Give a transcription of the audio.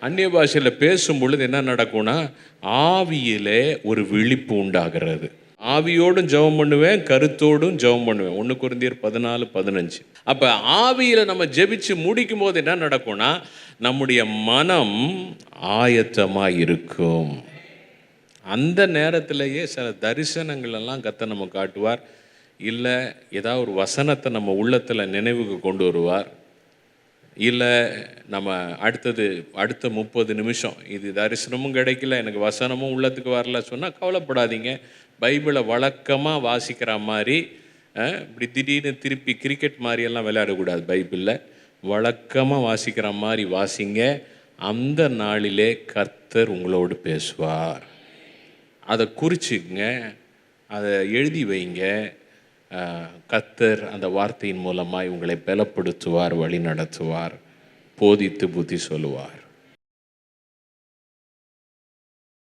அந்நிய பாஷையில் பேசும் பொழுது என்ன நடக்கும்னா, ஆவியிலே ஒரு விழிப்பு உண்டாகிறது. ஆவியோடும் ஜெபம் பண்ணுவேன், கருத்தோடும் ஜெபம் பண்ணுவேன். 1 கொரிந்தியர் 14:15. அப்போ ஆவியில் நம்ம ஜெபிச்சு முடிக்கும் போது என்ன நடக்கும்னா, நம்முடைய மனம் ஆயத்தமாக இருக்கும். அந்த நேரத்திலேயே சில தரிசனங்கள் எல்லாம் கர்த்தர் நம்ம காட்டுவார். இல்லை ஏதாவது ஒரு வசனத்தை நம்ம உள்ளத்தில் நினைவுக்கு கொண்டு வருவார். இல்லை நம்ம அடுத்த 30 நிமிஷம் இது தரிசனமும் கிடைக்கல, எனக்கு வசனமும் உள்ளத்துக்கு வரல சொன்னால் கவலைப்படாதீங்க. பைபிளை வழக்கமாக வாசிக்கிற மாதிரி இப்படி திடீர்னு திருப்பி கிரிக்கெட் மாதிரியெல்லாம் விளையாடக்கூடாது. பைபிளில் வழக்கமாக வாசிக்கிற மாதிரி வாசிங்க. அந்த நாளிலே கர்த்தர் உங்களோடு பேசுவார். அதை குறிச்சிங்க, அதை எழுதி வைங்க. கர்த்தர் அந்த வார்த்தையின் மூலமாய் உங்களை பலப்படுத்துவார், வழி நடத்துவார், போதித்து புத்தி சொல்லுவார்.